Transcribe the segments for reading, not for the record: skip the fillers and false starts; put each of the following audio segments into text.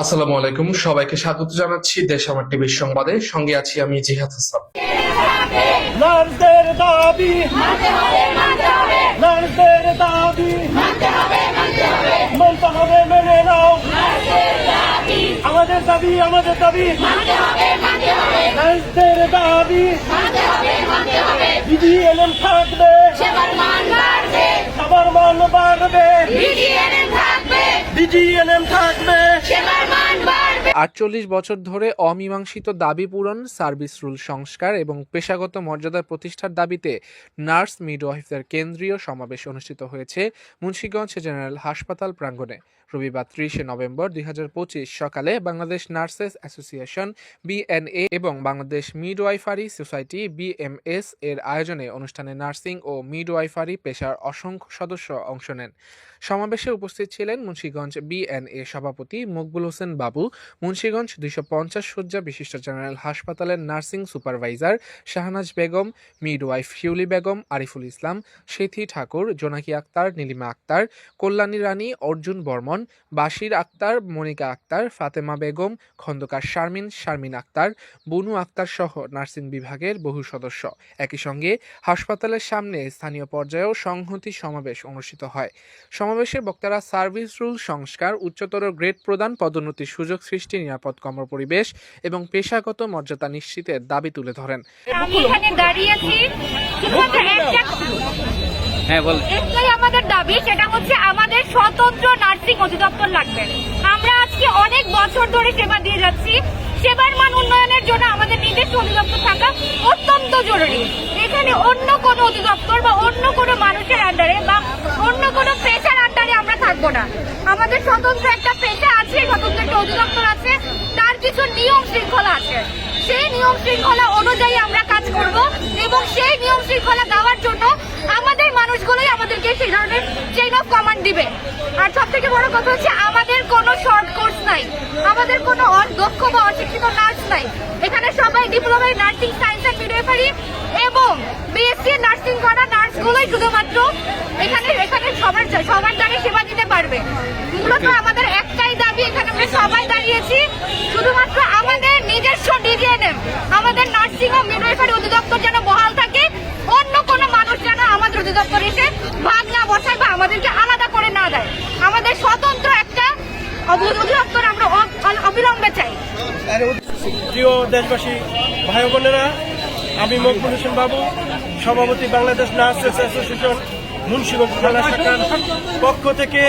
আসসালামু আলাইকুম, সবাইকে স্বাগত জানাচ্ছি দেশ আমার টিভির সংবাদে। সঙ্গে আছি আমি জিহাদ হাসান। নারীদের দাবি নারীদের দাবি মানতে হবে, মেনে নাও আমাদের দাবি নারীদের দাবি বিজিএনএম থাকবে, সবার মান বাড়বে, বিজিএনএম থাকবে। ৪৮ বছর ধরে অমীমাংসিত দাবি পূরণ, সার্ভিস রুল সংস্কার এবং পেশাগত মর্যাদা প্রতিষ্ঠার দাবিতে নার্স মিডওয়াইফদের কেন্দ্রীয় সমাবেশ অনুষ্ঠিত হয়েছে মুন্সিগঞ্জ জেনারেল হাসপাতাল প্রাঙ্গণে। রবিবার ৩০ নভেম্বর ২০২৫ সকালে বাংলাদেশ নার্সেস অ্যাসোসিয়েশন বিএনএ এবং বাংলাদেশ মিডওয়াইফারি সোসাইটি বিএমএস এর আয়োজনে অনুষ্ঠানে নার্সিং ও মিডওয়াইফারি পেশার অসংখ্য সদস্য অংশ নেন। সমাবেশে উপস্থিত ছিলেন মুন্সিগঞ্জ বিএনএ সভাপতি মকবুল হোসেন বাবু, মুন্সিগঞ্জ ২৫০ শয্যা বিশিষ্ট জেনারেল হাসপাতালের nursing supervisor Shahnaz Begum, midwife Shiuli Begum, Ariful Islam, Sethi Thakur, Jonaki Akter, Nilima Akter, Kalyani রানী, অর্জুন বর্মন, বাশির আক্তার, মনিকা আক্তার, ফাতেমা বেগম, খন্দকার শারমিন আক্তার, বুনু আক্তার সহ নার্সিং বিভাগের বহু সদস্য। একই সঙ্গে হাসপাতালের সামনে স্থানীয় পর্যায়েও সংহতি সমাবেশ অনুষ্ঠিত হয়। সমাবেশে বক্তারা সার্ভিস রুল সংস্কার, উচ্চতর গ্রেড প্রদান, পদোন্নতির সুযোগ সৃষ্টি, নিরাপদ কর্মপরিবেশ এবং পেশাগত মর্যাদা নিশ্চিতের দাবি তুলে ধরেন। আমি এখানে দাঁড়িয়ে আছি শুধুমাত্র একটাই আমাদের দাবি, সেটা হচ্ছে আমাদের স্বতন্ত্র নার্সিং অধিদপ্তর লাগবে। আমরা আজকে অনেক বছর ধরে সেবা দিয়ে যাচ্ছি। সেবার মান উন্নয়নের জন্য আমাদের নিজস্ব অধিদপ্তর থাকা অত্যন্ত জরুরি। এখানে অন্য কোনো অধিদপ্তর বা অন্য কোনো মানুষের আন্ডারে বা অন্য কোনো পেশার আন্ডারে আমরা থাকবো না। আমাদের স্বতন্ত্র একটা পেশা আছে, স্বতন্ত্র একটা অধিদপ্তর আছে, তার কিছু নিয়ম শৃঙ্খলা আছে। সেই নিয়ম শৃঙ্খলা অনুযায়ী আমরা কাজ করব এবং সেই নিয়ম শৃঙ্খলা দেওয়ার জন্য আমাদের মানুষগুলোই আমাদেরকে সেই ধরনের চেইন অফ কমান্ড দিবে। আর সব থেকে বড় কথা হচ্ছে আমাদের কোনো শর্ট কোর্স নাই, আমাদের কোনো অদক্ষ বা অশিক্ষিত নার্স নাই। এখানে সবাই diploma in nursing science and midwifery এবং বিএসসি নার্সিং করা নার্সগুলোই শুধুমাত্র এখানে সবার দ্বারা সেবা দিতে পারবে। মূলত আমাদের একটাই দাবি, এখানে আমরা সবাই দাঁড়িয়েছি শুধুমাত্র আমাদের নিজস্ব ডিজিএনএম, আমাদের নার্সিং ও মিডওয়াইফারি অধিদপ্তর যেন বহাল থাকে। অন্য কোনো মানুষ যেন আমাদের অধিদপ্তর এসে ভাগ না বসায় বা আমাদেরকে আলাদা করে না দেয়। আমাদের স্বতন্ত্র একটা অধিদপ্তর আমরা অবিলম্বে চাই। প্রিয় দেশবাসী, ভাই বোনেরা, আমি মকবুল হোসেন বাবু, সভাপতি বাংলাদেশ নার্সেস অ্যাসোসিয়েশন মুন্সিগঞ্জ জেলা শাখার পক্ষ থেকে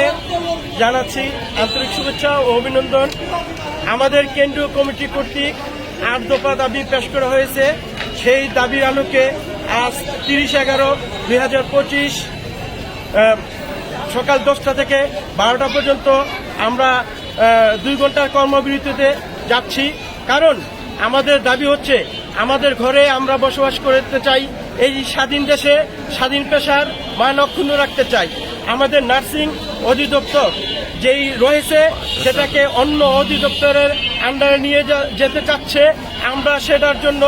জানাচ্ছি আন্তরিক শুভেচ্ছা ও অভিনন্দন। আমাদের কেন্দ্রীয় কমিটি কর্তৃক ৮ দফা দাবি পেশ করা হয়েছে। সেই দাবির আলোকে আজ ৩০/১১/২০২৫ সকাল 10টা থেকে 12টা পর্যন্ত আমরা 2 ঘন্টার কর্মবিরতিতে যাচ্ছি। কারণ আমাদের দাবি হচ্ছে আমাদের ঘরে আমরা বসবাস করতে চাই, এই স্বাধীন দেশে স্বাধীন পেশার মান অক্ষুণ্ণ রাখতে চাই। আমাদের নার্সিং অধিদপ্তর যেই রয়েছে সেটাকে অন্য অধিদপ্তরের আন্ডারে নিয়ে যেতে চাচ্ছে, আমরা সেটার জন্য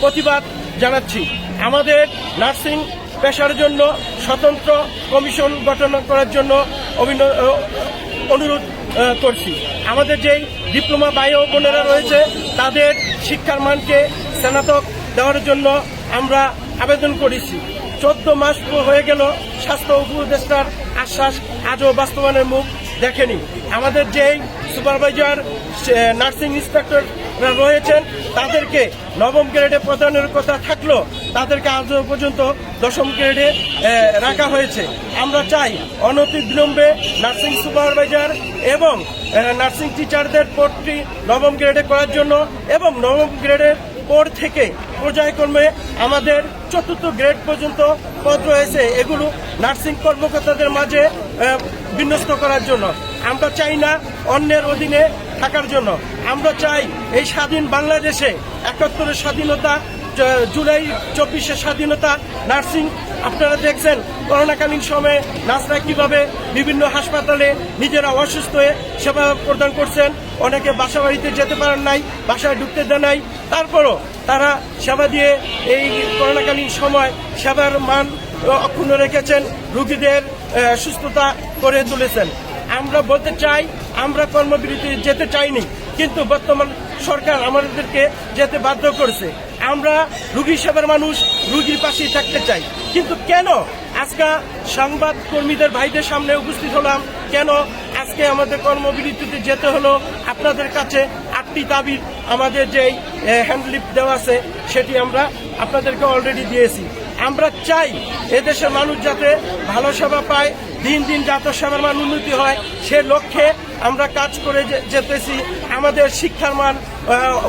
প্রতিবাদ জানাচ্ছি। আমাদের নার্সিং পেশার জন্য স্বতন্ত্র কমিশন গঠন করার জন্য অনুরোধ করছি। আমাদের যেই ডিপ্লোমা ভাই ও বোনেরা রয়েছে তাদের শিক্ষার মানকে স্নাতক দেওয়ার জন্য আমরা আবেদন করেছি। 14 মাস হয়ে গেল, স্বাস্থ্য উপদেষ্টার আশ্বাস আজও বাস্তবায়নের মুখ দেখেনি। আমাদের যেই সুপারভাইজার, নার্সিং ইন্সপেক্টররা রয়েছেন তাদেরকে 9ম গ্রেডে প্রদানের কথা থাকলেও তাদেরকে আজও পর্যন্ত 10ম গ্রেডে রাখা হয়েছে। আমরা চাই অনতিবিলম্বে নার্সিং সুপারভাইজার এবং নার্সিং টিচারদের পদটি 9ম গ্রেডে করার জন্য এবং 9ম গ্রেডের পর থেকে পর্যায়ক্রমে আমাদের 4র্থ গ্রেড পর্যন্ত পদ রয়েছে, এগুলো নার্সিং কর্মকর্তাদের মাঝে বিন্যস্ত করার জন্য। আমরা চাই না অন্যের অধীনে থাকার জন্য। আমরা চাই এই স্বাধীন বাংলাদেশে 71-এর স্বাধীনতা, জুলাই 24-এর স্বাধীনতা, নার্সিং আপনারা দেখছেন করোনাকালীন সময়ে নার্সরা কিভাবে বিভিন্ন হাসপাতালে নিজেরা অসুস্থ হয়ে সেবা প্রদান করছেন। অনেকে বাসা বাড়িতে যেতে পারেন নাই, বাসায় ঢুকতে দেন নাই, তারপরও তারা সেবা দিয়ে এই করোনাকালীন সময় সেবার মান অক্ষুণ্ণ রেখেছেন, রোগীদের সুস্থতা করে তুলেছেন। আমরা বলতে চাই আমরা কর্মবিরতি যেতে চাইনি, কিন্তু বর্তমান সরকার আমাদেরকে যেতে বাধ্য করেছে। আমরা রুগী সেবার মানুষ, রুগীর পাশেই থাকতে চাই, কিন্তু কেন আজকে সংবাদ কর্মীদের ভাইদের সামনে উপস্থিত হলাম, কেন আজকে আমাদের কর্মবিরতিতে যেতে হলো? আপনাদের কাছে 8টি দাবির আমাদের যেই হ্যান্ডলিপ দেওয়া আছে সেটি আমরা আপনাদেরকে অলরেডি দিয়েছি। আমরা চাই এদেশের মানুষ যাতে ভালো সেবা পায়, দিন দিন যাতে সেবার মান উন্নতি হয়, সে লক্ষ্যে আমরা কাজ করে যেতেছি। আমাদের শিক্ষার মান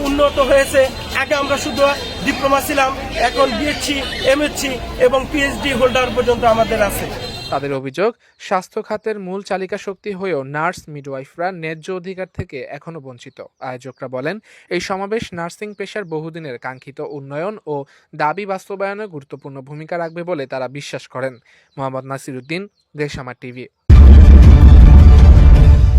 উন্নত হয়েছে। আগে আমরা শুধু ডিপ্লোমা ছিলাম, এখন বিএসসি, এমএসসি এবং পিএইচডি হোল্ডার পর্যন্ত আমাদের আছে। তাদের অভিযোগ, স্বাস্থ্য খাতের মূল চালিকা শক্তি হয়েও নার্স মিডওয়াইফরা ন্যায্য অধিকার থেকে এখনো বঞ্চিত। আয়োজকরা বলেন, এই সমাবেশ নার্সিং পেশার বহুদিনের কাঙ্ক্ষিত উন্নয়ন ও দাবি বাস্তবায়নে গুরুত্বপূর্ণ ভূমিকা রাখবে বলে তারা বিশ্বাস করেন। মোহাম্মদ নাসির উদ্দিন, দেশ আমার টিভি।